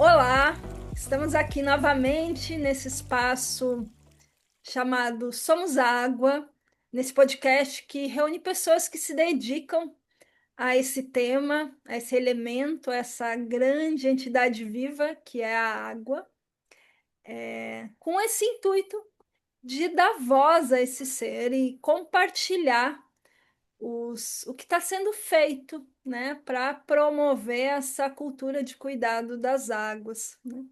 Olá, estamos aqui novamente nesse espaço chamado Somos Água, nesse podcast que reúne pessoas que se dedicam a esse tema, a esse elemento, a essa grande entidade viva que é a água, com esse intuito de dar voz a esse ser e compartilhar o que está sendo feito, né, para promover essa cultura de cuidado das águas, né?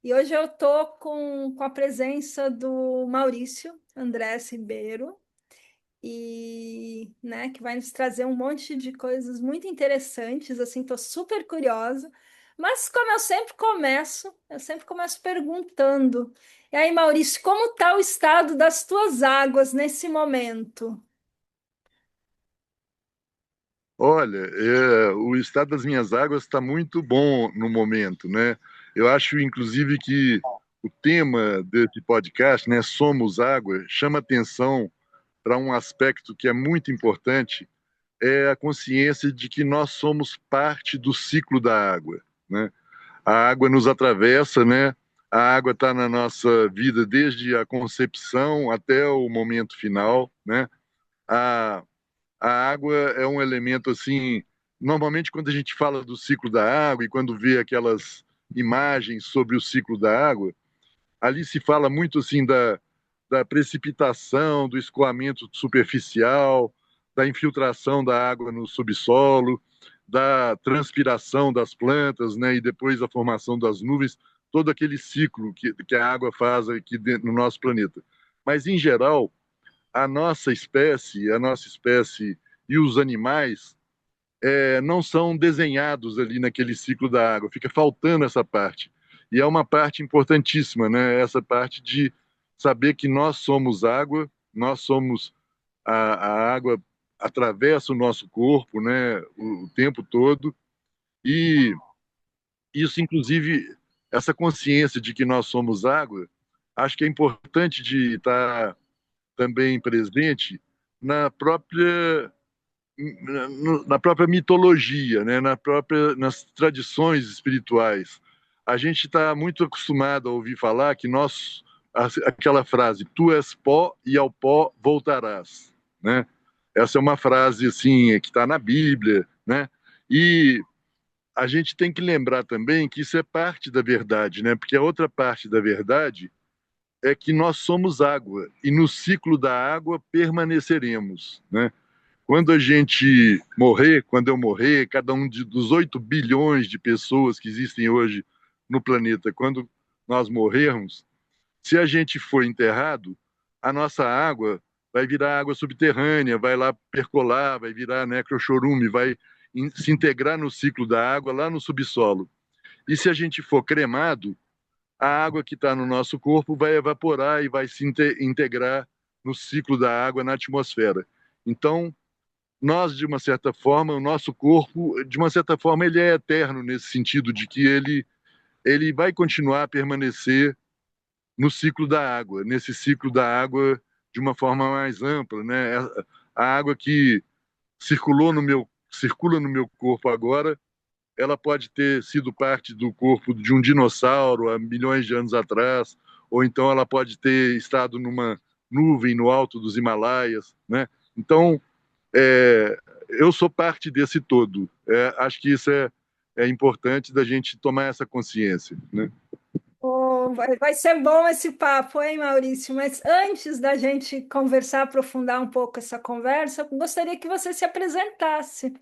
E hoje eu estou com a presença do Maurício Andrés Ribeiro, e, né, que vai nos trazer um monte de coisas muito interessantes, assim, estou super curiosa. Mas como eu sempre começo perguntando. E aí, Maurício, como está o estado das tuas águas nesse momento? Olha, o estado das minhas águas está muito bom no momento, né? Eu acho, inclusive, que o tema desse podcast, né, Somos Água, chama atenção para um aspecto que é muito importante, é a consciência de que nós somos parte do ciclo da água, né? A água nos atravessa, né? A água está na nossa vida desde a concepção até o momento final, né? A a água é um elemento assim, normalmente quando a gente fala do ciclo da água e quando vê aquelas imagens sobre o ciclo da água, ali se fala muito assim da precipitação, do escoamento superficial, da infiltração da água no subsolo, da transpiração das plantas, né, e depois a formação das nuvens, todo aquele ciclo que a água faz aqui dentro, no nosso planeta. Mas, em geral, a nossa espécie e os animais não são desenhados ali naquele ciclo da água, fica faltando essa parte. E é uma parte importantíssima, né? Essa parte de saber que nós somos água, nós somos a água atravessa o nosso corpo, né? O tempo todo. E isso, inclusive, essa consciência de que nós somos água, acho que é importante de estar também presente na própria na própria mitologia, né? Nas tradições espirituais. A gente está muito acostumado a ouvir falar que aquela frase, tu és pó e ao pó voltarás, né? Essa é uma frase assim que está na Bíblia, né? E a gente tem que lembrar também que isso é parte da verdade, né? Porque a outra parte da verdade é que nós somos água e no ciclo da água permaneceremos, né? Quando a gente morrer, quando eu morrer, cada dos 8 bilhões de pessoas que existem hoje no planeta, quando nós morrermos, se a gente for enterrado, a nossa água vai virar água subterrânea, vai lá percolar, vai virar necrochorume, vai se integrar no ciclo da água lá no subsolo. E se a gente for cremado, a água que está no nosso corpo vai evaporar e vai se integrar no ciclo da água na atmosfera. Então, nós, de uma certa forma, o nosso corpo, de uma certa forma, ele é eterno nesse sentido de que ele vai continuar a permanecer no ciclo da água, nesse ciclo da água de uma forma mais ampla, né? A água que circula no meu corpo agora, ela pode ter sido parte do corpo de um dinossauro há milhões de anos atrás, ou então ela pode ter estado numa nuvem no alto dos Himalaias, né? Então, é, eu sou parte desse todo. Acho que isso é importante da gente tomar essa consciência, né? Oh, vai ser bom esse papo, hein, Maurício? Mas antes da gente conversar, aprofundar um pouco essa conversa, eu gostaria que você se apresentasse,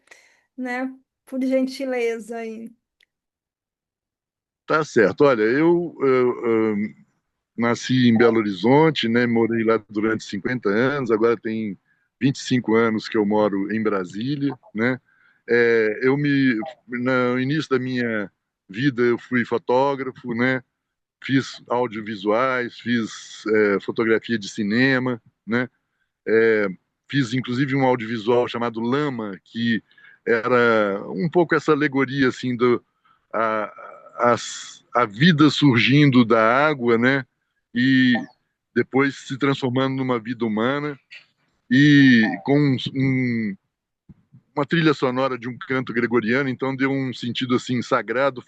né? Por gentileza aí. Tá certo. Olha, eu nasci em Belo Horizonte, né? Morei lá durante 50 anos, agora tem 25 anos que eu moro em Brasília, né? No início da minha vida, eu fui fotógrafo, né? Fiz audiovisuais, fiz fotografia de cinema, né? É, Fiz inclusive um audiovisual chamado Lama, que era um pouco essa alegoria assim a vida surgindo da água, né? E depois se transformando numa vida humana e com uma trilha sonora de um canto gregoriano, então deu um sentido assim sagrado.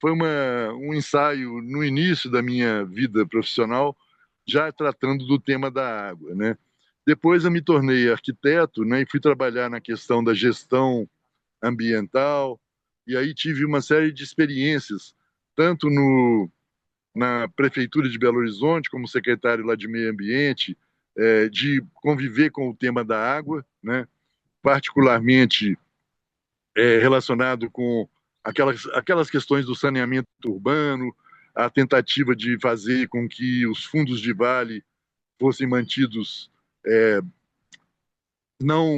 foi um ensaio no início da minha vida profissional, já tratando do tema da água, né? Depois eu me tornei arquiteto, né, e fui trabalhar na questão da gestão ambiental, e aí tive uma série de experiências, tanto na prefeitura de Belo Horizonte, como secretário lá de meio ambiente, de conviver com o tema da água, né, particularmente relacionado com aquelas questões do saneamento urbano, a tentativa de fazer com que os fundos de vale fossem mantidos é, não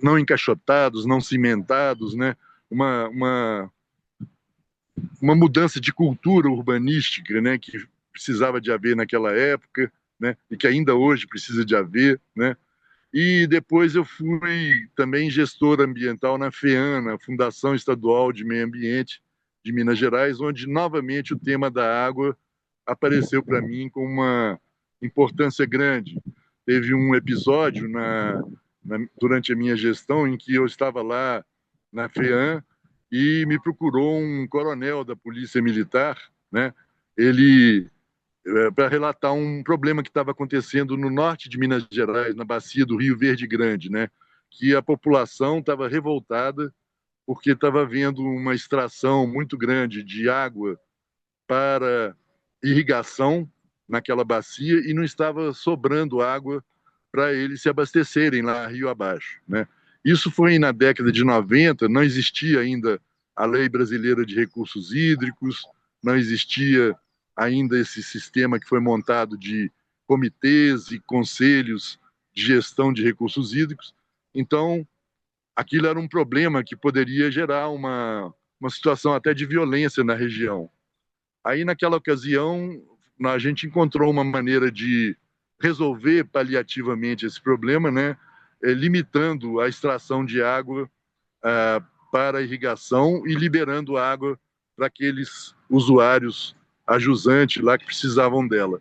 não encaixotados, não cimentados, né? Uma, uma, uma mudança de cultura urbanística, né? Que precisava de haver naquela época, né? E que ainda hoje precisa de haver, né? E depois eu fui também gestor ambiental na FEAM, Fundação Estadual de Meio Ambiente de Minas Gerais, onde novamente o tema da água apareceu para mim com uma importância grande. Teve um episódio durante a minha gestão em que eu estava lá na FEAM e me procurou um coronel da Polícia Militar, né? Ele para relatar um problema que estava acontecendo no norte de Minas Gerais, na bacia do Rio Verde Grande, né? Que a população estava revoltada porque estava havendo uma extração muito grande de água para irrigação naquela bacia e não estava sobrando água para eles se abastecerem lá rio abaixo, né? Isso foi na década de 90, não existia ainda a Lei Brasileira de Recursos Hídricos, não existia ainda esse sistema que foi montado de comitês e conselhos de gestão de recursos hídricos. Então, aquilo era um problema que poderia gerar uma situação até de violência na região. Aí, naquela ocasião, a gente encontrou uma maneira de resolver paliativamente esse problema, né? Limitando a extração de água para a irrigação e liberando água para aqueles usuários a jusante lá que precisavam dela.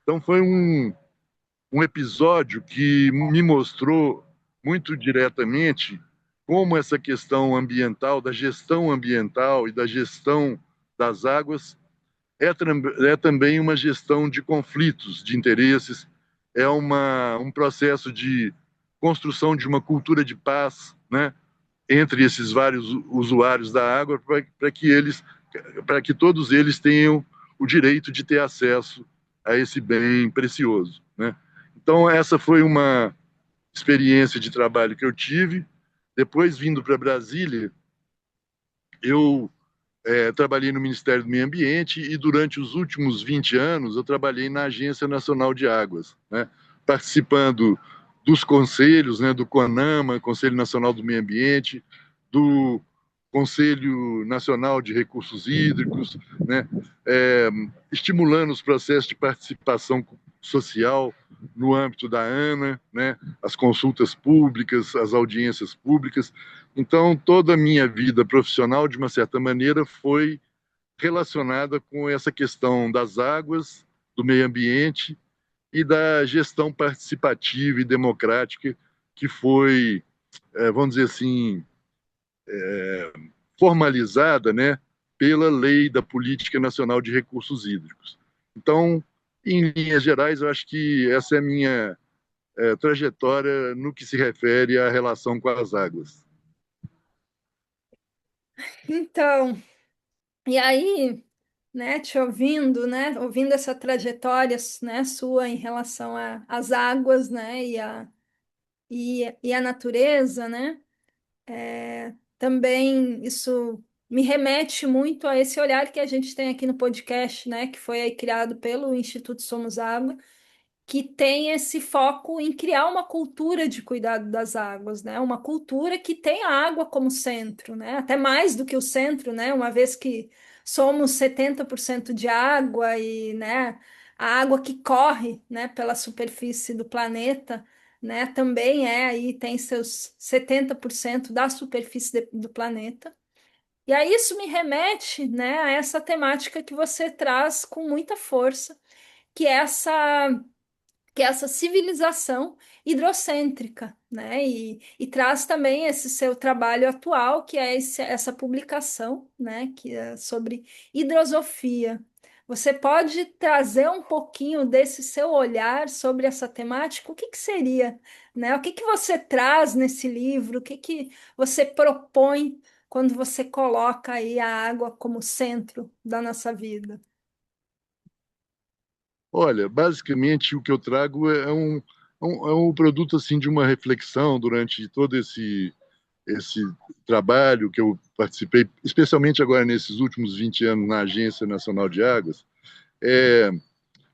Então, foi um episódio que me mostrou muito diretamente como essa questão ambiental, da gestão ambiental e da gestão das águas é também uma gestão de conflitos de interesses, é um processo de construção de uma cultura de paz, né, entre esses vários usuários da água, para que todos eles tenham o direito de ter acesso a esse bem precioso, né? Então essa foi uma experiência de trabalho que eu tive. Depois, vindo para Brasília, eu trabalhei no Ministério do Meio Ambiente e durante os últimos 20 anos eu trabalhei na Agência Nacional de Águas, né, participando dos conselhos, né, do CONAMA, Conselho Nacional do Meio Ambiente, do Conselho Nacional de Recursos Hídricos, né, estimulando os processos de participação social no âmbito da ANA, né, as consultas públicas, as audiências públicas. Então, toda a minha vida profissional, de uma certa maneira, foi relacionada com essa questão das águas, do meio ambiente e da gestão participativa e democrática que foi, vamos dizer assim, formalizada, né, pela Lei da Política Nacional de Recursos Hídricos. Então, em linhas gerais, eu acho que essa é a minha trajetória no que se refere à relação com as águas. Então, e aí, né, te ouvindo, né, ouvindo essa trajetória, né, sua em relação às águas, né, e a natureza, né, também isso me remete muito a esse olhar que a gente tem aqui no podcast, né, que foi aí criado pelo Instituto Somos Água, que tem esse foco em criar uma cultura de cuidado das águas, né? Uma cultura que tem a água como centro, né? Até mais do que o centro, né? Uma vez que somos 70% de água e, né, a água que corre, né, pela superfície do planeta, né, também aí tem seus 70% da superfície do planeta. E aí isso me remete, né, a essa temática que você traz com muita força, que é que é essa civilização hidrocêntrica, né? E traz também esse seu trabalho atual, que é essa publicação, né? Que é sobre hidrosofia. Você pode trazer um pouquinho desse seu olhar sobre essa temática? O que que seria, né? O que que você traz nesse livro? O que que você propõe quando você coloca aí a água como centro da nossa vida? Olha, basicamente o que eu trago é um produto assim de uma reflexão durante todo esse trabalho que eu participei, especialmente agora nesses últimos 20 anos na Agência Nacional de Águas. É,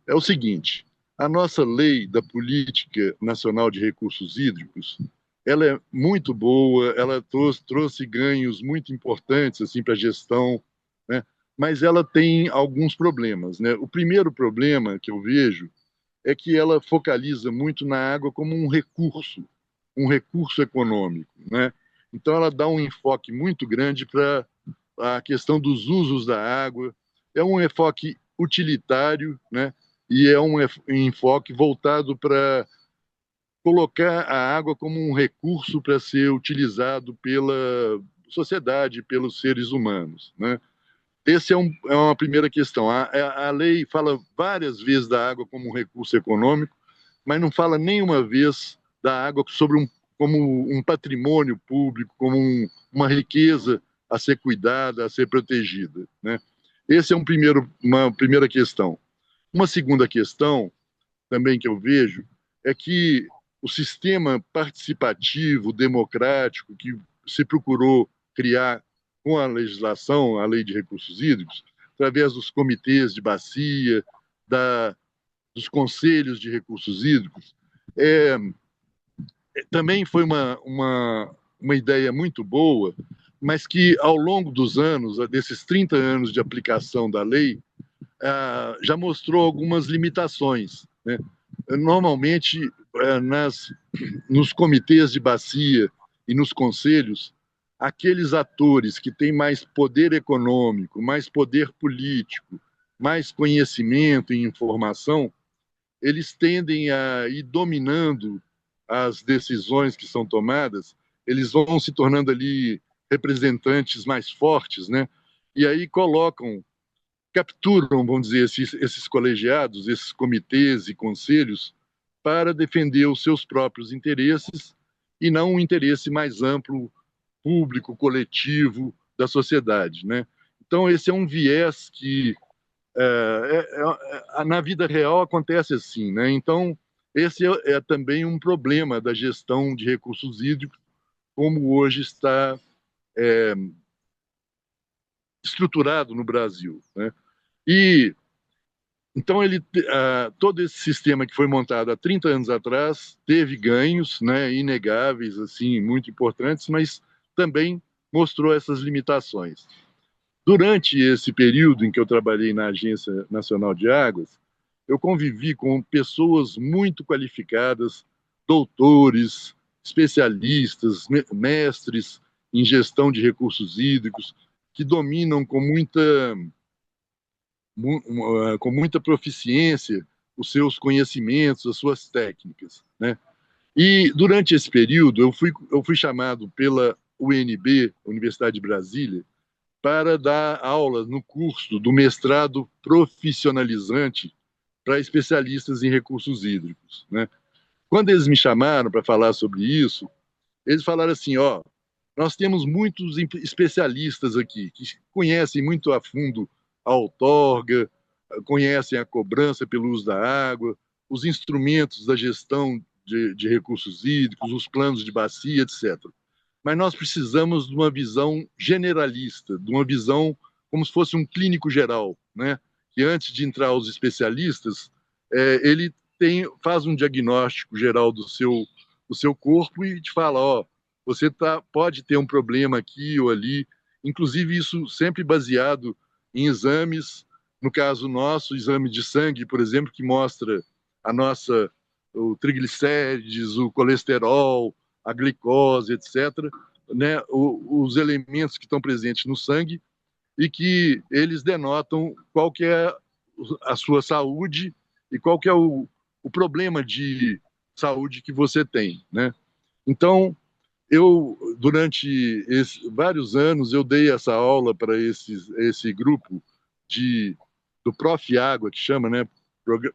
é o seguinte: a nossa lei da Política Nacional de Recursos Hídricos, ela é muito boa, ela trouxe ganhos muito importantes assim para a gestão, né? Mas ela tem alguns problemas, né? O primeiro problema que eu vejo é que ela focaliza muito na água como um recurso econômico, né? Então ela dá um enfoque muito grande para a questão dos usos da água, é um enfoque utilitário, né? E é um enfoque voltado para colocar a água como um recurso para ser utilizado pela sociedade, pelos seres humanos, né? Essa é uma primeira questão. A lei fala várias vezes da água como um recurso econômico, mas não fala nenhuma vez da água como um patrimônio público, como uma riqueza a ser cuidada, a ser protegida, né? Esse é uma primeira questão. Uma segunda questão também que eu vejo é que o sistema participativo, democrático, que se procurou criar com a legislação, a Lei de Recursos Hídricos, através dos comitês de bacia, dos conselhos de recursos hídricos, é, também foi uma ideia muito boa, mas que ao longo dos anos, desses 30 anos de aplicação da lei, já mostrou algumas limitações, né? Normalmente, nos comitês de bacia e nos conselhos, aqueles atores que têm mais poder econômico, mais poder político, mais conhecimento e informação, eles tendem a ir dominando as decisões que são tomadas, eles vão se tornando ali representantes mais fortes, né? E aí capturam, vamos dizer, esses colegiados, esses comitês e conselhos para defender os seus próprios interesses e não um interesse mais amplo, público, coletivo da sociedade, né? Então, esse é um viés que na vida real acontece assim, né? Então, esse é também um problema da gestão de recursos hídricos, como hoje está estruturado no Brasil, né? E então todo esse sistema que foi montado há 30 anos atrás teve ganhos, né, inegáveis, assim, muito importantes, mas também mostrou essas limitações. Durante esse período em que eu trabalhei na Agência Nacional de Águas, eu convivi com pessoas muito qualificadas, doutores, especialistas, mestres em gestão de recursos hídricos, que dominam com muita proficiência os seus conhecimentos, as suas técnicas, né? E durante esse período eu fui chamado pela UNB, Universidade de Brasília, para dar aulas no curso do mestrado profissionalizante para especialistas em recursos hídricos, né? Quando eles me chamaram para falar sobre isso, eles falaram assim: ó, nós temos muitos especialistas aqui que conhecem muito a fundo a outorga, conhecem a cobrança pelo uso da água, os instrumentos da gestão de recursos hídricos, os planos de bacia, etc. Mas nós precisamos de uma visão generalista, de uma visão como se fosse um clínico geral, né? Que antes de entrar os especialistas, ele faz um diagnóstico geral do seu corpo e te fala: ó, você pode ter um problema aqui ou ali, inclusive isso sempre baseado em exames, no caso nosso, exame de sangue, por exemplo, que mostra o triglicérides, o colesterol, a glicose, etc., né, os elementos que estão presentes no sangue e que eles denotam qual que é a sua saúde e qual que é o problema de saúde que você tem, né? Então, eu, durante vários anos, eu dei essa aula para esse grupo de, do Prof. Água, que chama, né?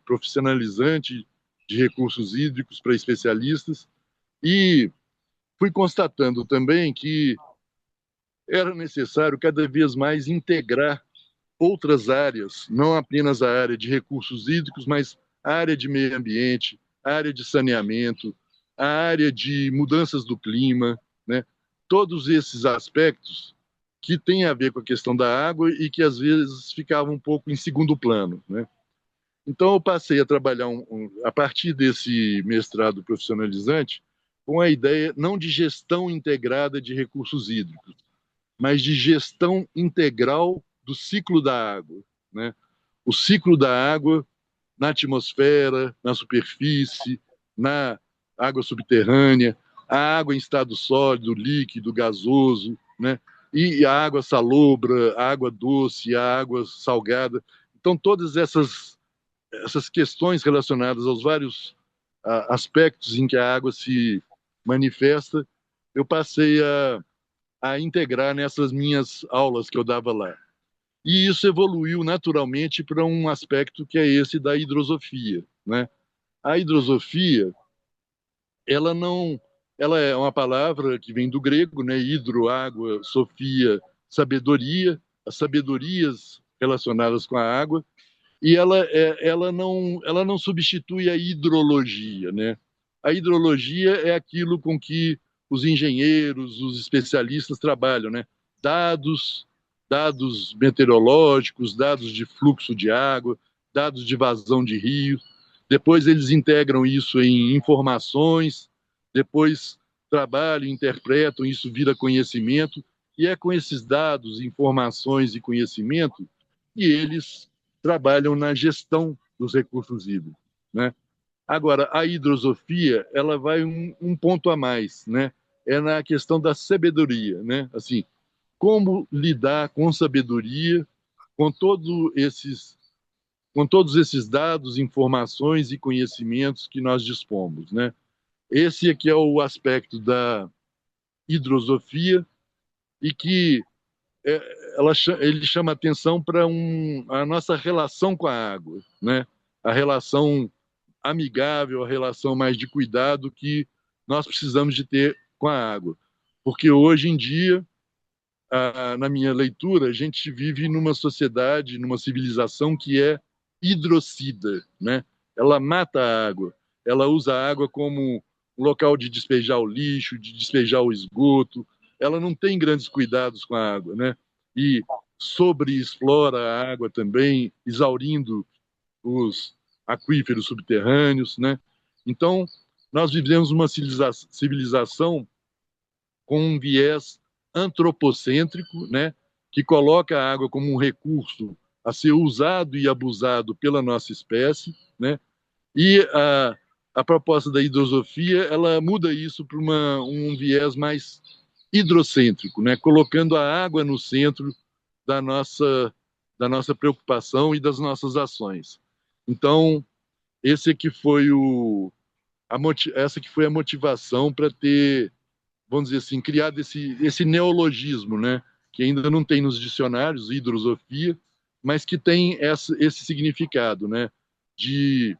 Profissionalizante de recursos hídricos para especialistas, e fui constatando também que era necessário cada vez mais integrar outras áreas, não apenas a área de recursos hídricos, mas a área de meio ambiente, a área de saneamento, a área de mudanças do clima, né? Todos esses aspectos que têm a ver com a questão da água e que às vezes ficavam um pouco em segundo plano, né? Então eu passei a trabalhar a partir desse mestrado profissionalizante com a ideia não de gestão integrada de recursos hídricos, mas de gestão integral do ciclo da água, né? O ciclo da água na atmosfera, na superfície, na água subterrânea, a água em estado sólido, líquido, gasoso, né? E a água salobra, a água doce, a água salgada. Então, todas essas questões relacionadas aos vários aspectos em que a água se manifesta, eu passei a integrar nessas minhas aulas que eu dava lá. E isso evoluiu naturalmente para um aspecto que é esse da hidrosofia, né? A hidrosofia, ela não, ela é uma palavra que vem do grego, né? Hidro, água, sofia, sabedoria, as sabedorias relacionadas com a água, e ela não substitui a hidrologia, né? A hidrologia é aquilo com que os engenheiros, os especialistas trabalham, né? Dados, dados meteorológicos, dados de fluxo de água, dados de vazão de rios. Depois eles integram isso em informações, depois trabalham, interpretam, isso vira conhecimento, e é com esses dados, informações e conhecimento que eles trabalham na gestão dos recursos hídricos, né? Agora, a hidrosofia, ela vai um ponto a mais, né? É na questão da sabedoria, né? Assim, como lidar com sabedoria com com todos esses dados, informações e conhecimentos que nós dispomos, né? Esse aqui é o aspecto da hidrosofia e que ele chama atenção para a nossa relação com a água, né? A relação amigável, a relação mais de cuidado que nós precisamos de ter com a água. Porque hoje em dia, na minha leitura, a gente vive numa sociedade, numa civilização que é hidrocida, né? Ela mata a água, ela usa a água como um local de despejar o lixo, de despejar o esgoto, ela não tem grandes cuidados com a água, né? E sobreexplora a água também, exaurindo os aquíferos subterrâneos, né? Então, nós vivemos uma civilização com um viés antropocêntrico, né? Que coloca a água como um recurso a ser usado e abusado pela nossa espécie, né? E a proposta da hidrosofia, ela muda isso para um viés mais hidrocêntrico, né? Colocando a água no centro da da nossa preocupação e das nossas ações. Então, esse que foi essa que foi a motivação para ter, vamos dizer assim, criado esse neologismo, né? Que ainda não tem nos dicionários, hidrosofia, mas que tem esse significado, né? De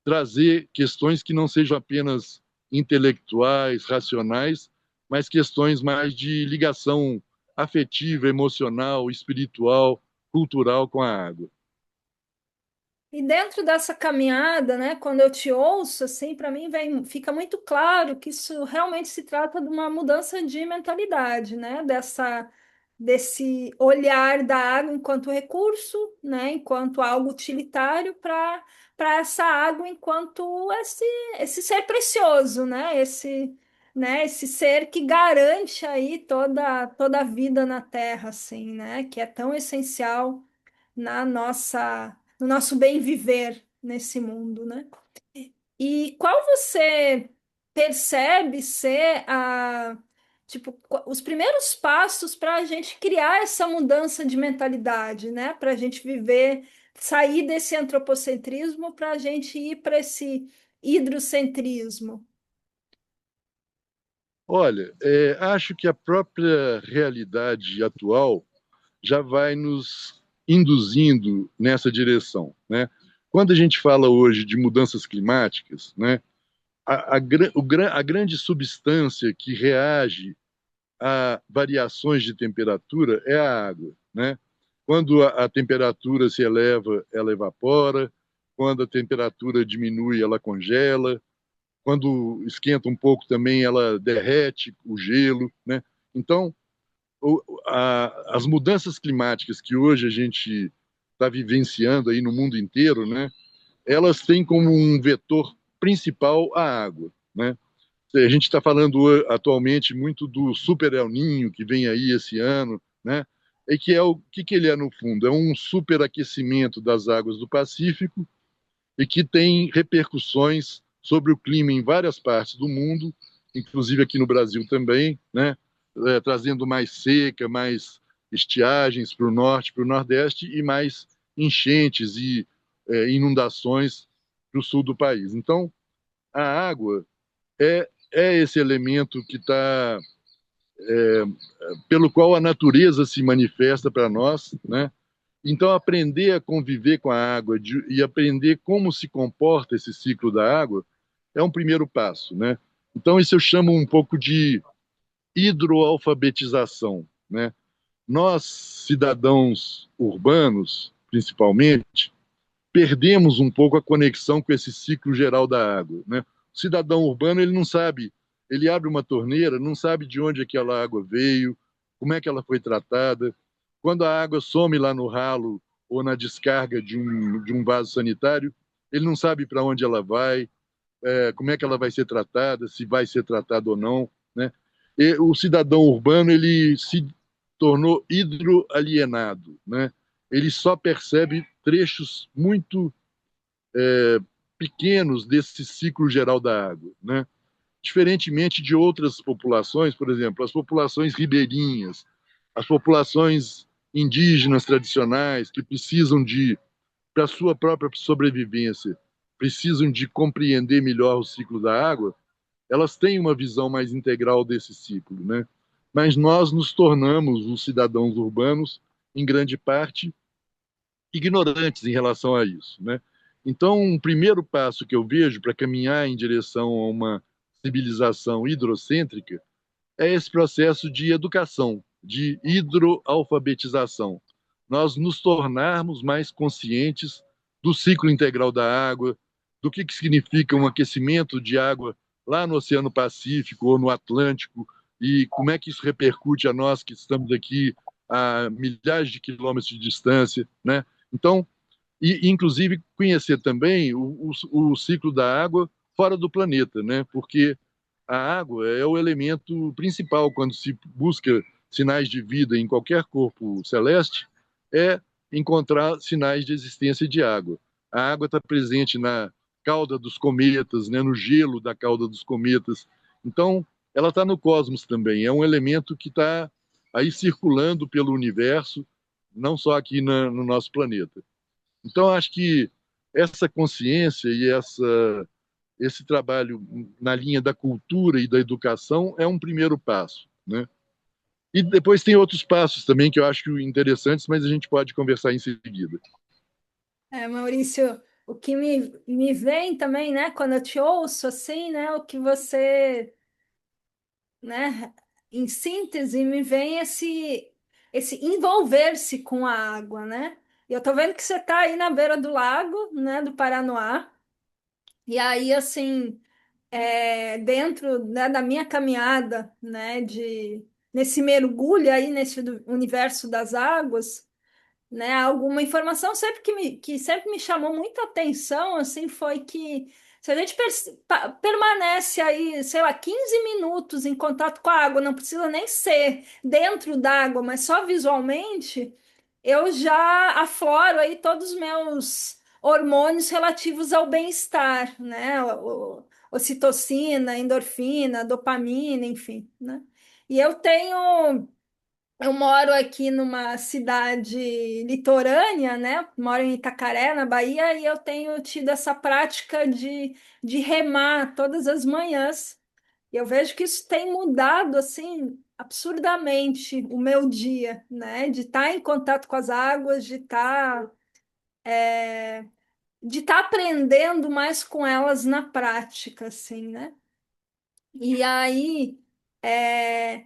trazer questões que não sejam apenas intelectuais, racionais, mas questões mais de ligação afetiva, emocional, espiritual, cultural com a água. E dentro dessa caminhada, né, quando eu te ouço, assim, para mim fica muito claro que isso realmente se trata de uma mudança de mentalidade, né, desse olhar da água enquanto recurso, né, enquanto algo utilitário para essa água enquanto esse ser precioso, né, esse ser que garante aí toda a vida na Terra, assim, né, que é tão essencial no nosso bem viver nesse mundo, né? E qual você percebe ser os primeiros passos para a gente criar essa mudança de mentalidade, né? Para a gente viver sair desse antropocentrismo para a gente ir para esse hidrocentrismo? Olha, acho que a própria realidade atual já vai nos induzindo nessa direção, né? Quando a gente fala hoje de mudanças climáticas, né, a grande substância que reage a variações de temperatura é a água, né? Quando a temperatura se eleva, ela evapora. Quando a temperatura diminui, ela congela. Quando esquenta um pouco também, ela derrete o gelo, né? Então, as mudanças climáticas que hoje a gente está vivenciando aí no mundo inteiro, né? Elas têm como um vetor principal a água, né? A gente está falando atualmente muito do Super El Ninho que vem aí esse ano, né? E que é o que ele é no fundo? É um superaquecimento das águas do Pacífico e que tem repercussões sobre o clima em várias partes do mundo, inclusive aqui no Brasil também, né? Trazendo mais seca, mais estiagens para o norte, para o nordeste e mais enchentes e inundações para o sul do país. Então, a água é esse elemento que está pelo qual a natureza se manifesta para nós, né? Então, aprender a conviver com a água e aprender como se comporta esse ciclo da água é um primeiro passo, né? Então, isso eu chamo um pouco de hidroalfabetização, né? Nós, cidadãos urbanos, principalmente, perdemos um pouco a conexão com esse ciclo geral da água, né? O cidadão urbano, ele não sabe, ele abre uma torneira, não sabe de onde aquela água veio, como é que ela foi tratada. Quando a água some lá no ralo ou na descarga de um vaso sanitário, ele não sabe para onde ela vai, como é que ela vai ser tratada, se vai ser tratada ou não, né? E o cidadão urbano, ele se tornou hidroalienado, né? Ele só percebe trechos muito pequenos desse ciclo geral da água, né? Diferentemente de outras populações, por exemplo, as populações ribeirinhas, as populações indígenas tradicionais que precisam de, para a sua própria sobrevivência, precisam de compreender melhor o ciclo da água, elas têm uma visão mais integral desse ciclo, né? Mas nós nos tornamos, os cidadãos urbanos, em grande parte, ignorantes em relação a isso, né? Então, um primeiro passo que eu vejo para caminhar em direção a uma civilização hidrocêntrica é esse processo de educação, de hidroalfabetização. Nós nos tornarmos mais conscientes do ciclo integral da água, do que significa um aquecimento de água lá no Oceano Pacífico ou no Atlântico, e como é que isso repercute a nós que estamos aqui a milhares de quilômetros de distância, né? Então, e inclusive conhecer também o ciclo da água fora do planeta, né? Porque a água é o elemento principal quando se busca sinais de vida em qualquer corpo celeste, é encontrar sinais de existência de água. A água está presente na cauda dos cometas, né, no gelo da cauda dos cometas. Então, ela está no cosmos também. É um elemento que está aí circulando pelo universo, não só aqui no nosso planeta. Então, acho que essa consciência e esse trabalho na linha da cultura e da educação é um primeiro passo, né? E depois tem outros passos também que eu acho interessantes, mas a gente pode conversar em seguida. Maurício, o que me vem também, né, quando eu te ouço assim, né, o que você, né, em síntese, me vem esse envolver-se com a água, né? E eu tô vendo que você tá aí na beira do lago, né, do Paranoá, e aí, assim, dentro, né, da minha caminhada, né, nesse mergulho aí nesse universo das águas, né? Alguma informação sempre que sempre me chamou muita atenção, assim, foi que se a gente permanece aí, sei lá, 15 minutos em contato com a água, não precisa nem ser dentro d'água, mas só visualmente, eu já afloro aí todos os meus hormônios relativos ao bem-estar, né? Ocitocina, endorfina, dopamina, enfim, né? E eu tenho Eu moro aqui numa cidade litorânea, né? Moro em Itacaré, na Bahia, e eu tenho tido essa prática de remar todas as manhãs. E eu vejo que isso tem mudado, assim, absurdamente o meu dia, né? De estar em contato com as águas, de estar aprendendo mais com elas na prática, assim, né? E aí, é,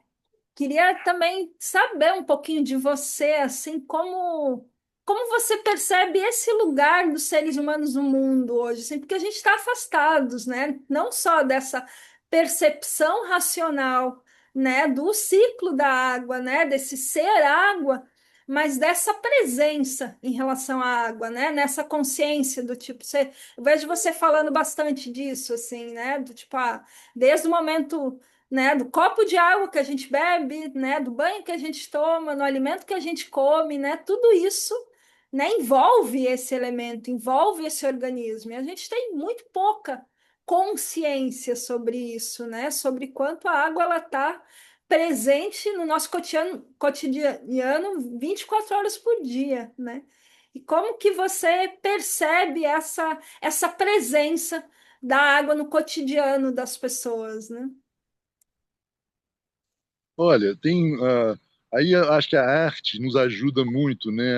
queria também saber um pouquinho de você, assim, como você percebe esse lugar dos seres humanos no mundo hoje, assim, porque a gente está afastados, né? Não só dessa percepção racional, né, do ciclo da água, né, desse ser água, mas dessa presença em relação à água, né, nessa consciência do tipo, eu vejo você falando bastante disso, assim, né, do tipo, desde o momento, né, do copo de água que a gente bebe, né, do banho que a gente toma, no alimento que a gente come, né, tudo isso, né, envolve esse elemento, envolve esse organismo. E a gente tem muito pouca consciência sobre isso, né, sobre quanto a água ela está presente no nosso cotidiano 24 horas por dia, né? E como que você percebe essa presença da água no cotidiano das pessoas, né? Olha, aí eu acho que a arte nos ajuda muito, né,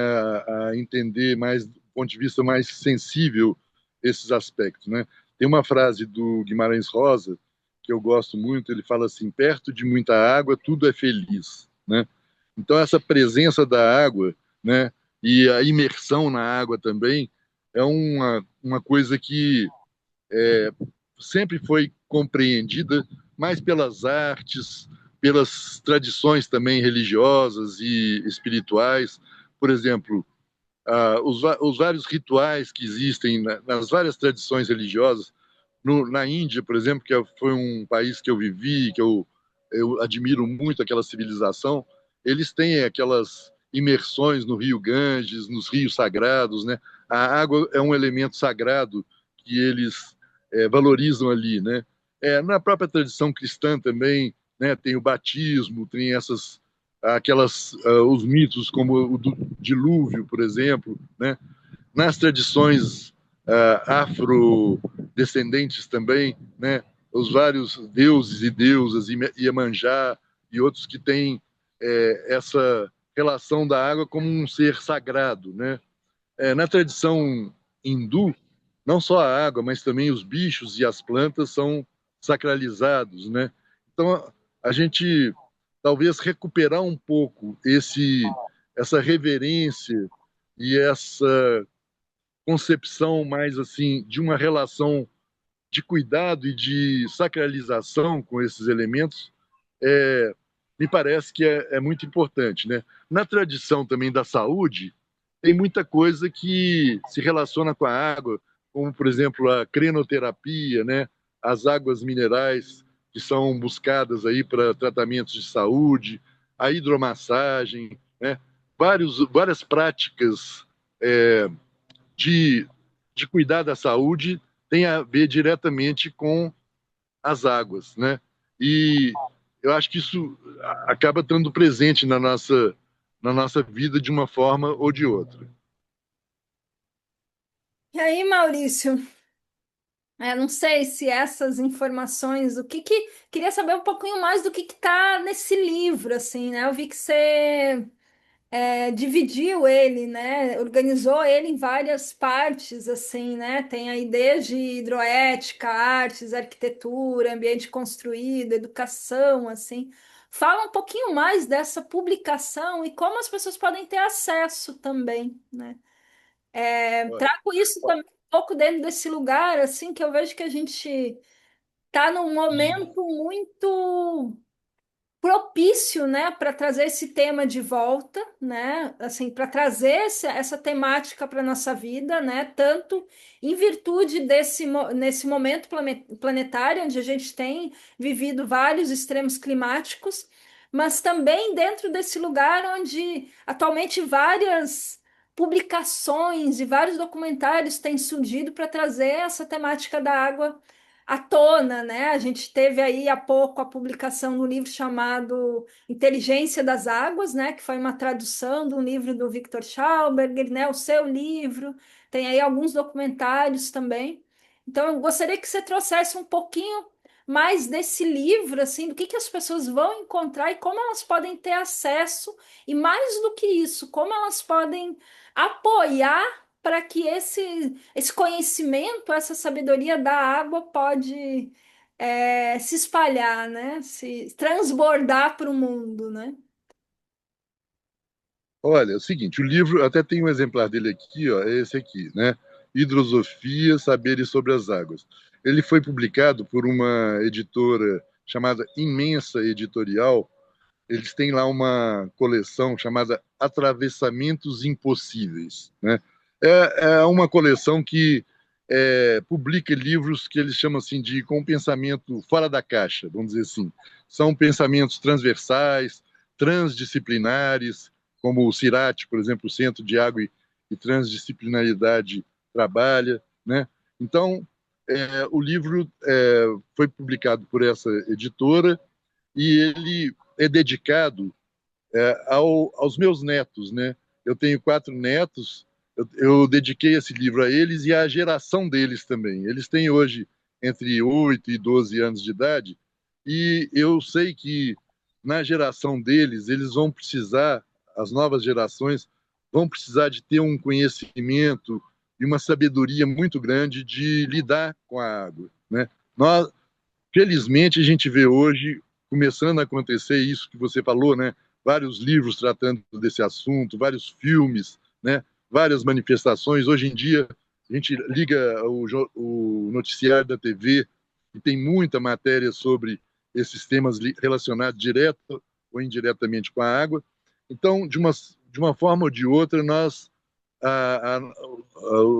a entender mais, do ponto de vista mais sensível, esses aspectos, né? Tem uma frase do Guimarães Rosa que eu gosto muito, ele fala assim: perto de muita água, tudo é feliz, né? Então essa presença da água, né, e a imersão na água também é uma coisa que sempre foi compreendida mais pelas artes, pelas tradições também religiosas e espirituais. Por exemplo, os vários rituais que existem nas várias tradições religiosas. Na Índia, por exemplo, foi um país que eu vivi, eu admiro muito aquela civilização, eles têm aquelas imersões no rio Ganges, nos rios sagrados, né? A água é um elemento sagrado que eles valorizam ali, né? Na própria tradição cristã também, né? Tem o batismo, tem os mitos como o do dilúvio, por exemplo, né? Nas tradições afrodescendentes também, né? Os vários deuses e deusas, Iemanjá e outros que têm essa relação da água como um ser sagrado, né? Na tradição hindu, não só a água, mas também os bichos e as plantas são sacralizados, né? Então, a gente talvez recuperar um pouco essa reverência e essa concepção mais assim de uma relação de cuidado e de sacralização com esses elementos, é, me parece que é muito importante, né? Na tradição também da saúde, tem muita coisa que se relaciona com a água, como, por exemplo, a crenoterapia, né? As águas minerais que são buscadas aí para tratamentos de saúde, a hidromassagem, né? Várias práticas é, de, de cuidar da saúde tem a ver diretamente com as águas, né? E eu acho que isso acaba estando presente na nossa vida de uma forma ou de outra. E aí, Maurício, não sei se essas informações, queria saber um pouquinho mais do que está nesse livro, assim, né? Eu vi que você dividiu ele, né? Organizou ele em várias partes, assim, né? Tem aí desde hidroética, artes, arquitetura, ambiente construído, educação, assim. Fala um pouquinho mais dessa publicação e como as pessoas podem ter acesso também, né? Trago isso também um pouco dentro desse lugar, assim, que eu vejo que a gente está num momento muito propício, né, para trazer esse tema de volta, né, assim, para trazer essa temática para nossa vida, né, tanto em virtude nesse momento planetário, onde a gente tem vivido vários extremos climáticos, mas também dentro desse lugar onde atualmente várias publicações e vários documentários têm surgido para trazer essa temática da água à tona, né? A gente teve aí há pouco a publicação do livro chamado Inteligência das Águas, né? Que foi uma tradução de um livro do Victor Schauberger, né? O seu livro, tem aí alguns documentários também. Então, eu gostaria que você trouxesse um pouquinho mais desse livro, assim, do que as pessoas vão encontrar e como elas podem ter acesso, e mais do que isso, como elas podem apoiar para que esse conhecimento, essa sabedoria da água pode se espalhar, né? Se transbordar para o mundo, né? Olha, é o seguinte, o livro, até tem um exemplar dele aqui, ó, é esse aqui, né? Hidrosofia, Saberes sobre as Águas. Ele foi publicado por uma editora chamada Imensa Editorial. Eles têm lá uma coleção chamada Atravessamentos Impossíveis, né? É uma coleção que publica livros que eles chamam assim de com pensamento fora da caixa, vamos dizer assim. São pensamentos transversais, transdisciplinares, como o CIRAT, por exemplo, o Centro de Água e Transdisciplinaridade trabalha, né? Então, o livro foi publicado por essa editora e ele é dedicado aos meus netos, né? Eu tenho 4 netos, eu dediquei esse livro a eles e à geração deles também. Eles têm hoje entre 8 e 12 anos de idade e eu sei que na geração deles, eles vão precisar, as novas gerações vão precisar de ter um conhecimento e uma sabedoria muito grande de lidar com a água, né? Nós, felizmente, a gente vê hoje começando a acontecer isso que você falou, né? Vários livros tratando desse assunto, vários filmes, né? Várias manifestações. Hoje em dia, a gente liga o noticiário da TV e tem muita matéria sobre esses temas relacionados direto ou indiretamente com a água. Então, de uma forma ou de outra,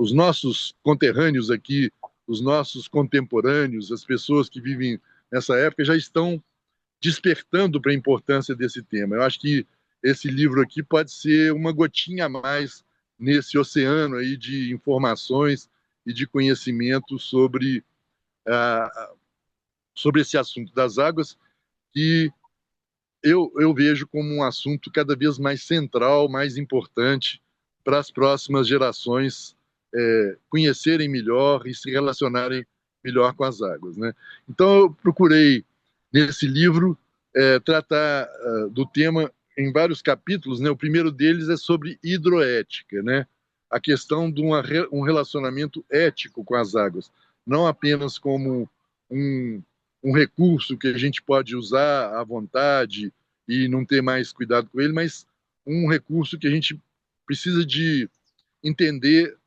os nossos conterrâneos aqui, os nossos contemporâneos, as pessoas que vivem nessa época já estão despertando para a importância desse tema. Eu acho que esse livro aqui pode ser uma gotinha a mais nesse oceano aí de informações e de conhecimento sobre esse assunto das águas, que eu vejo como um assunto cada vez mais central, mais importante para as próximas gerações conhecerem melhor e se relacionarem melhor com as águas, né? Então eu procurei nesse livro tratar do tema em vários capítulos, né? O primeiro deles é sobre hidroética, né? A questão de um relacionamento ético com as águas, não apenas como um, um recurso que a gente pode usar à vontade e não ter mais cuidado com ele, mas um recurso que a gente precisa de entender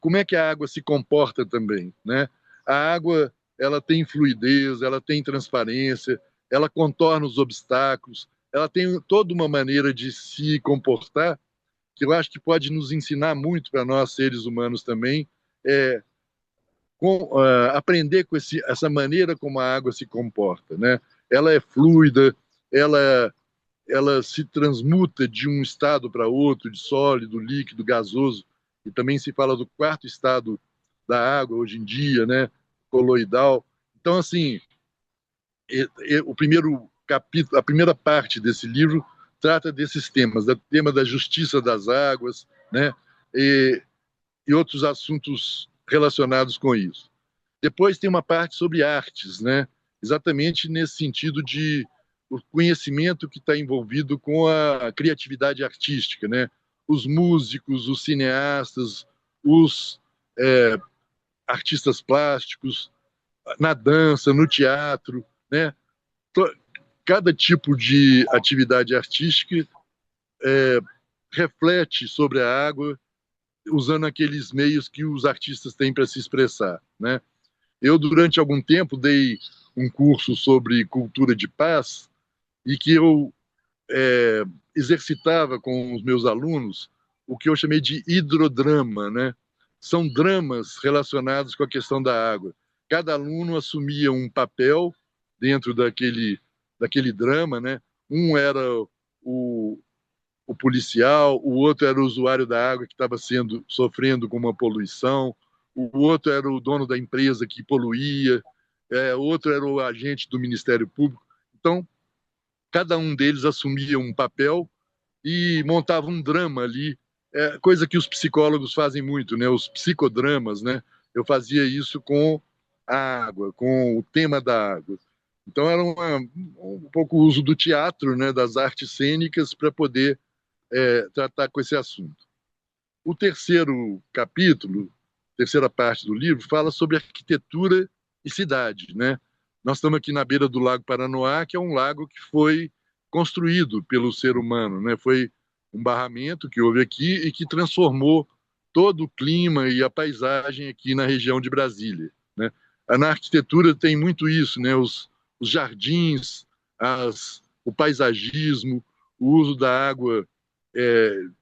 como é que a água se comporta também, né? A água, ela tem fluidez, ela tem transparência, ela contorna os obstáculos, ela tem toda uma maneira de se comportar que eu acho que pode nos ensinar muito para nós, seres humanos também, é, aprender com essa maneira como a água se comporta, né? Ela é fluida, ela ela se transmuta de um estado para outro, de sólido, líquido, gasoso, e também se fala do quarto estado da água hoje em dia, né? Coloidal. Então, assim, o primeiro capítulo, a primeira parte desse livro trata desses temas, do tema da justiça das águas, né? E, e outros assuntos relacionados com isso. Depois tem uma parte sobre artes, né? Exatamente nesse sentido de o conhecimento que está envolvido com a criatividade artística, né? Os músicos, os cineastas, os é, artistas plásticos, na dança, no teatro, né? Cada tipo de atividade artística é, reflete sobre a água usando aqueles meios que os artistas têm para se expressar, né? Eu, durante algum tempo, dei um curso sobre cultura de paz e que eu exercitava com os meus alunos o que eu chamei de hidrodrama, né? São dramas relacionados com a questão da água. Cada aluno assumia um papel dentro daquele drama, né? Um era o, o policial, o outro era o usuário da água que estava sofrendo com uma poluição, o outro era o dono da empresa que poluía, outro era o agente do Ministério Público. Então, cada um deles assumia um papel e montava um drama ali, coisa que os psicólogos fazem muito, né? Os psicodramas, né? Eu fazia isso com a água, com o tema da água. Então era um pouco o uso do teatro, né? Das artes cênicas para poder tratar com esse assunto. O terceiro capítulo, terceira parte do livro, fala sobre arquitetura e cidade, né? Nós estamos aqui na beira do Lago Paranoá, que é um lago que foi construído pelo ser humano, né? Foi um barramento que houve aqui e que transformou todo o clima e a paisagem aqui na região de Brasília, né? Na arquitetura tem muito isso, né? Os jardins, o paisagismo, o uso da água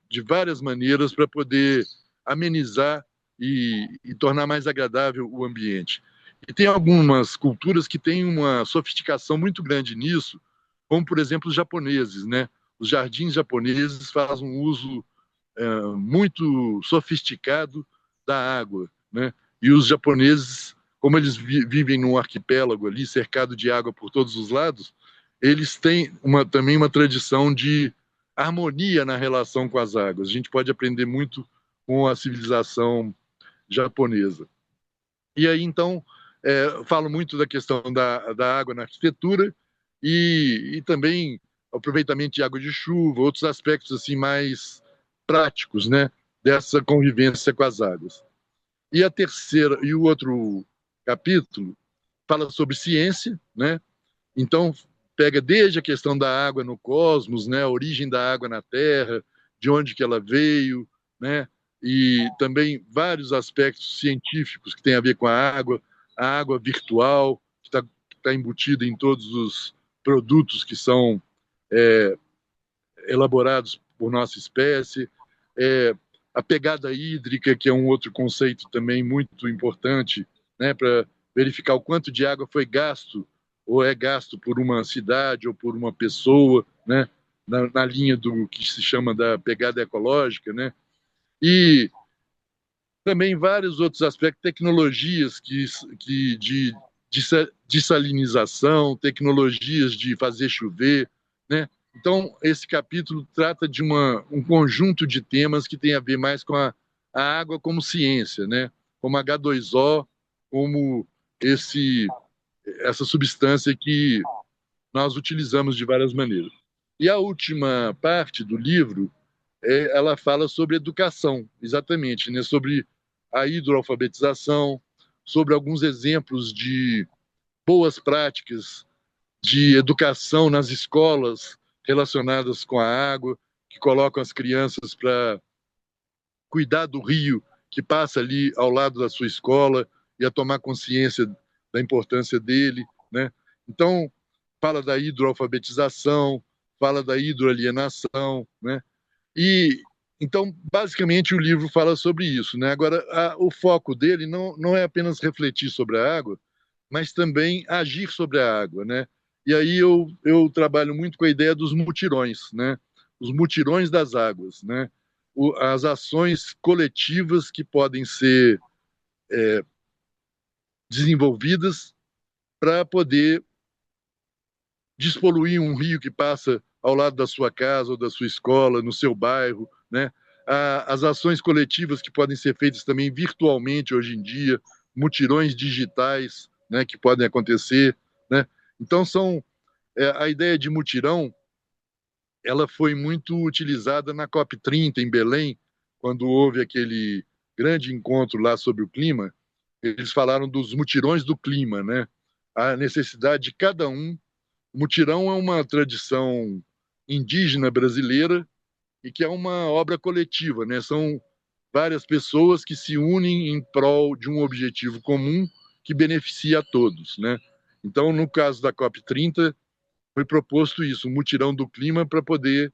de várias maneiras para poder amenizar e tornar mais agradável o ambiente. E tem algumas culturas que têm uma sofisticação muito grande nisso, como, por exemplo, os japoneses, né? Os jardins japoneses fazem um uso muito sofisticado da água, né? E os japoneses, como eles vivem num arquipélago ali, cercado de água por todos os lados, eles têm também uma tradição de harmonia na relação com as águas. A gente pode aprender muito com a civilização japonesa. E aí, então, falo muito da questão da água na arquitetura e também aproveitamento de água de chuva, outros aspectos assim mais práticos, né, dessa convivência com as águas. E a terceira e o outro capítulo fala sobre ciência, né? Então pega desde a questão da água no cosmos, né, a origem da água na Terra, de onde que ela veio, né? E também vários aspectos científicos que têm a ver com a água virtual, que está embutida em todos os produtos que são é, elaborados por nossa espécie, é, a pegada hídrica, que é um outro conceito também muito importante, né, para verificar o quanto de água foi gasto ou é gasto por uma cidade ou por uma pessoa, né, na linha do que se chama da pegada ecológica, né, e também vários outros aspectos, tecnologias de salinização, tecnologias de fazer chover, né? Então, esse capítulo trata de um conjunto de temas que tem a ver mais com a água como ciência, né? Como H2O, como essa substância que nós utilizamos de várias maneiras. E a última parte do livro, ela fala sobre educação, exatamente, né? Sobre a hidroalfabetização, sobre alguns exemplos de boas práticas de educação nas escolas relacionadas com a água, que colocam as crianças para cuidar do rio que passa ali ao lado da sua escola e a tomar consciência da importância dele, né? Então, fala da hidroalfabetização, fala da hidroalienação, né? E então, basicamente, o livro fala sobre isso, né? Agora, o foco dele não é apenas refletir sobre a água, mas também agir sobre a água, né? E aí eu trabalho muito com a ideia dos mutirões, né? Os mutirões das águas, né? As ações coletivas que podem ser desenvolvidas para poder despoluir um rio que passa ao lado da sua casa ou da sua escola, no seu bairro, né? As ações coletivas que podem ser feitas também virtualmente hoje em dia, mutirões digitais, né, que podem acontecer, né? Então a ideia de mutirão, ela foi muito utilizada na COP30 em Belém, quando houve aquele grande encontro lá sobre o clima. Eles falaram dos mutirões do clima, né? A necessidade de cada um. O mutirão é uma tradição indígena brasileira e que é uma obra coletiva, né? São várias pessoas que se unem em prol de um objetivo comum que beneficia a todos, né? Então, no caso da COP30, foi proposto isso, um mutirão do clima para poder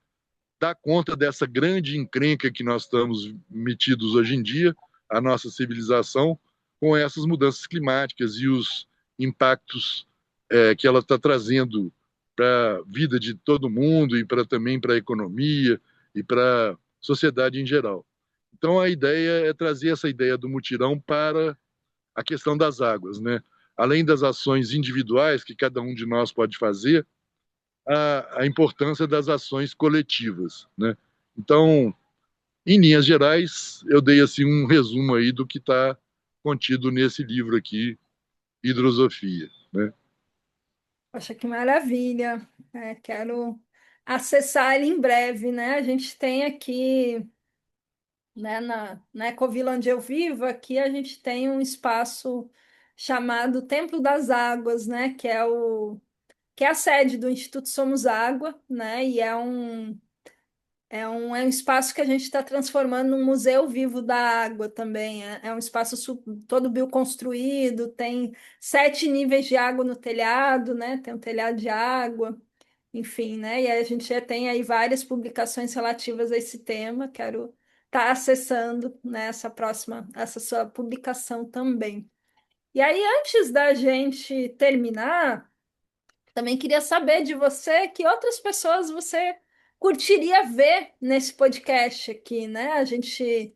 dar conta dessa grande encrenca que nós estamos metidos hoje em dia, a nossa civilização, com essas mudanças climáticas e os impactos que ela está trazendo para a vida de todo mundo e também para a economia e para a sociedade em geral. Então, a ideia é trazer essa ideia do mutirão para a questão das águas, né? além das ações individuais que cada um de nós pode fazer, a importância das ações coletivas, né? Então, em linhas gerais, eu dei assim um resumo aí do que está contido nesse livro aqui, Hidrosofia, né? Poxa, que maravilha. Quero acessar ele em breve, né? A gente tem aqui, né, na Ecovila onde eu vivo, aqui a gente tem um espaço chamado Templo das Águas, né? Que é a sede do Instituto Somos Água, né? E é um espaço que a gente está transformando num museu vivo da água também. É um espaço todo bioconstruído, tem 7 níveis de água no telhado, né? Tem um telhado de água, enfim, né? E aí a gente já tem aí várias publicações relativas a esse tema. Quero estar acessando, né, essa sua publicação também. E aí, antes da gente terminar, também queria saber de você que outras pessoas você curtiria ver nesse podcast aqui, né? A gente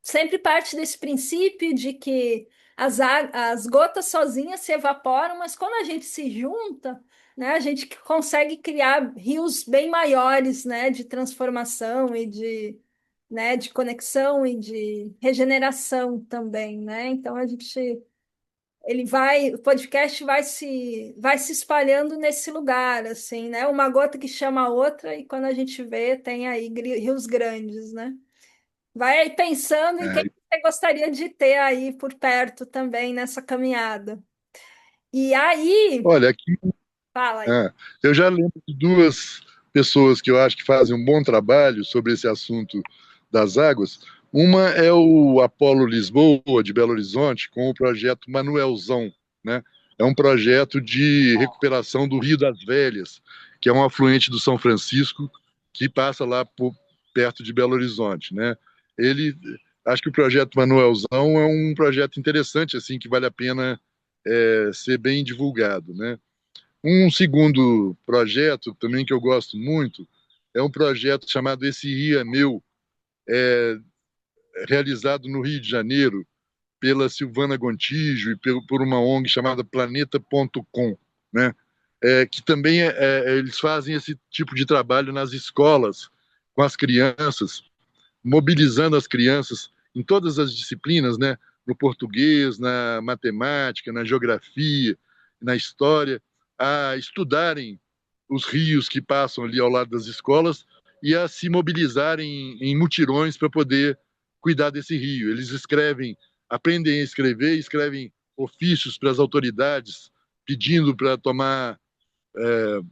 sempre parte desse princípio de que as gotas sozinhas se evaporam, mas quando a gente se junta, né, a gente consegue criar rios bem maiores, né, de transformação e né, de conexão e de regeneração também, né? Então a gente o podcast vai se espalhando nesse lugar, assim, né? Uma gota que chama a outra, e quando a gente vê, tem aí rios grandes, né? Vai aí pensando em quem É, você gostaria de ter aí por perto também nessa caminhada. E aí, olha, aqui fala aí. é, eu já lembro de duas pessoas que eu acho que fazem um bom trabalho sobre esse assunto das águas. Uma é o Apolo Lisboa, de Belo Horizonte, com o projeto Manuelzão, né? É um projeto de recuperação do Rio das Velhas, que é um afluente do São Francisco que passa lá perto de Belo Horizonte, né? Ele, acho que o projeto Manuelzão é um projeto interessante, assim, que vale a pena ser bem divulgado, né? Um segundo projeto também que eu gosto muito é um projeto chamado Esse Rio é Meu, realizado no Rio de Janeiro pela Silvana Gontijo e por uma ONG chamada Planeta.com, né? Que também eles fazem esse tipo de trabalho nas escolas com as crianças, mobilizando as crianças em todas as disciplinas, né? No português, na matemática, na geografia, na história, a estudarem os rios que passam ali ao lado das escolas e a se mobilizarem em mutirões para poder cuidar desse rio. Eles escrevem, aprendem a escrever, escrevem ofícios para as autoridades pedindo para tomar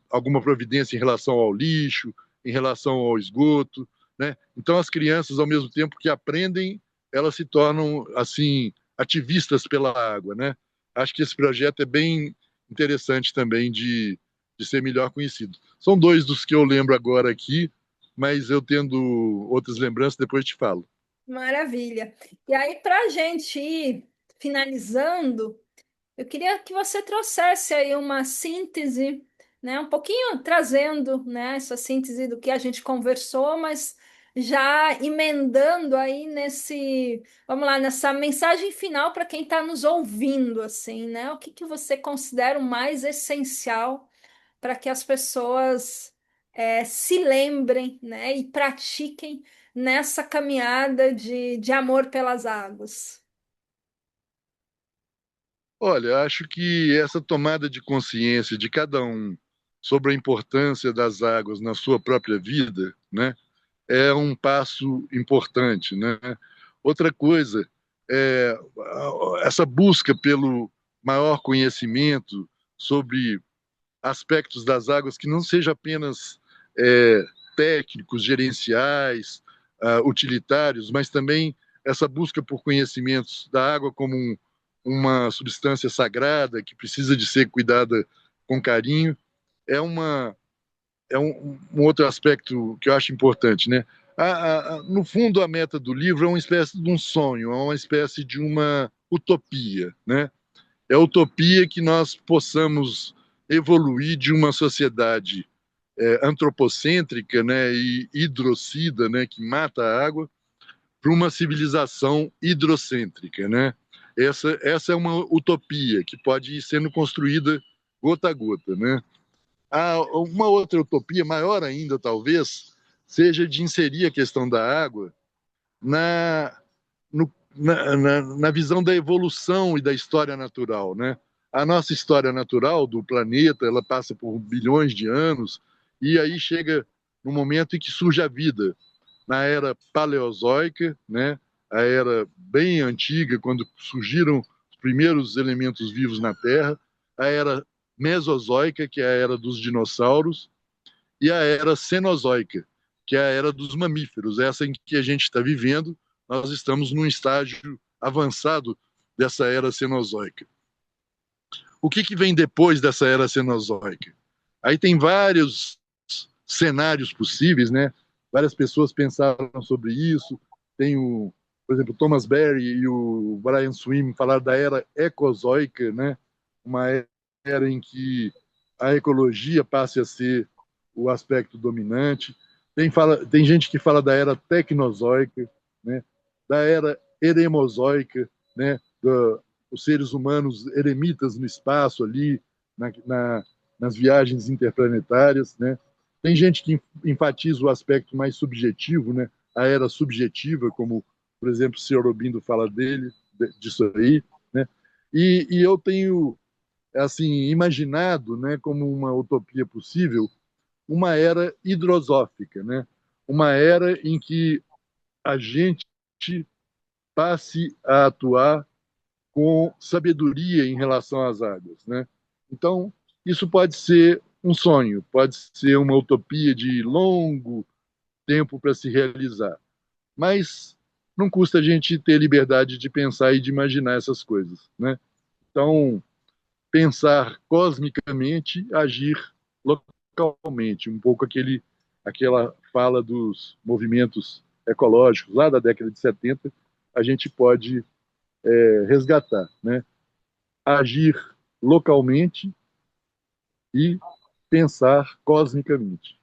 alguma providência em relação ao lixo, em relação ao esgoto, né? Então as crianças, ao mesmo tempo que aprendem, elas se tornam assim ativistas pela água, né? Acho que esse projeto é bem interessante também de ser melhor conhecido. São dois dos que eu lembro agora aqui, mas eu tendo outras lembranças, depois te falo. Maravilha. E aí, para a gente ir finalizando, eu queria que você trouxesse aí uma síntese, né, um pouquinho trazendo, né, essa síntese do que a gente conversou, mas já emendando aí vamos lá, nessa mensagem final para quem está nos ouvindo, assim, né? O que que você considera o mais essencial para que as pessoas se lembrem, né, e pratiquem nessa caminhada de amor pelas águas? Olha, acho que essa tomada de consciência de cada um sobre a importância das águas na sua própria vida, né, é um passo importante, né? Outra coisa é essa busca pelo maior conhecimento sobre aspectos das águas que não seja apenas é, técnicos, gerenciais, utilitários, mas também essa busca por conhecimentos da água como uma substância sagrada que precisa de ser cuidada com carinho, é uma um outro aspecto que eu acho importante, né? No fundo, a meta do livro é uma espécie de um sonho, é uma espécie de uma utopia, né? É a utopia que nós possamos evoluir de uma sociedade antropocêntrica, né, e hidrocida, né, que mata a água, para uma civilização hidrocêntrica, né? Essa é uma utopia que pode ir sendo construída gota a gota, né? Uma outra utopia, maior ainda, talvez, seja de inserir a questão da água na, na visão da evolução e da história natural, né? A nossa história natural do planeta, ela passa por bilhões de anos e aí chega no momento em que surge a vida, na era paleozoica, né? A era bem antiga, quando surgiram os primeiros elementos vivos na Terra, a era mesozoica, que é a era dos dinossauros, e a era cenozoica, que é a era dos mamíferos, essa em que a gente está vivendo. Nós estamos num estágio avançado dessa era cenozoica. O que vem depois dessa era cenozoica? Aí tem vários cenários possíveis, né? Várias pessoas pensaram sobre isso. Tem por exemplo, Thomas Berry e o Brian Swimme falaram da era ecozoica, né? Uma era em que a ecologia passe a ser o aspecto dominante. Tem gente que fala da era tecnozoica, né? Da era eremozoica, né? Os seres humanos eremitas no espaço ali, nas viagens interplanetárias, né? Tem gente que enfatiza o aspecto mais subjetivo, né? A era subjetiva, como, por exemplo, o Sr. Aurobindo fala disso aí, né? E eu tenho assim imaginado, né, como uma utopia possível, uma era hidrosófica, né? Uma era em que a gente passe a atuar com sabedoria em relação às águas, né? Então, isso pode ser um sonho, pode ser uma utopia de longo tempo para se realizar, mas não custa a gente ter liberdade de pensar e de imaginar essas coisas, né? Então, pensar cosmicamente, agir localmente, um pouco aquela fala dos movimentos ecológicos lá da década de 70, a gente pode resgatar, né? Agir localmente e pensar cosmicamente.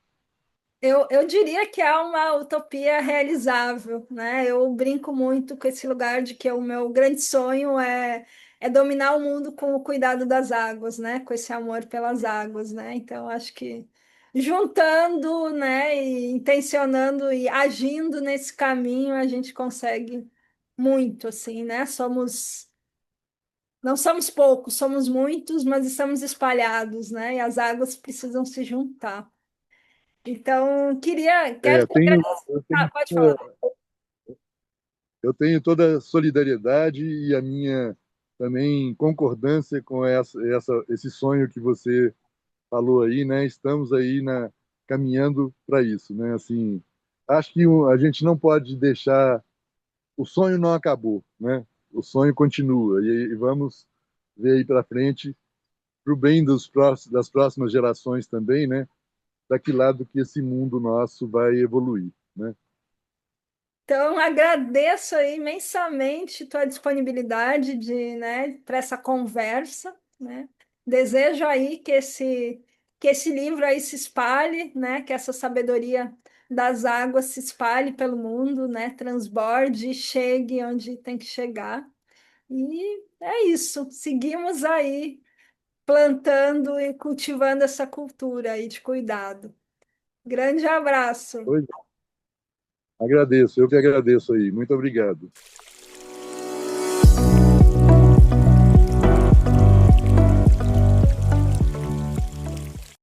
Eu diria que há uma utopia realizável, né? Eu brinco muito com esse lugar de que o meu grande sonho é dominar o mundo com o cuidado das águas, né? Com esse amor pelas águas, né? Então, acho que juntando, né, e intencionando e agindo nesse caminho, a gente consegue muito, assim, né? Não somos poucos, somos muitos, mas estamos espalhados, né? E as águas precisam se juntar. Então, quero É, te agradecer. Ah, pode falar. eu tenho toda a solidariedade e a minha também concordância com esse sonho que você falou aí, né? Estamos aí caminhando para isso, né? Assim, acho que a gente não pode deixar, o sonho não acabou, né? O sonho continua e vamos ver aí para frente, para o bem das próximas gerações também, né? Da que lado que esse mundo nosso vai evoluir, né? Então, agradeço aí imensamente tua disponibilidade né, para essa conversa, né? Desejo aí que esse livro aí se espalhe, né? Que essa sabedoria das águas se espalhe pelo mundo, né? Transborde e chegue onde tem que chegar. E é isso. Seguimos aí plantando e cultivando essa cultura aí de cuidado. Grande abraço. Pois, agradeço, eu que agradeço aí. Muito obrigado.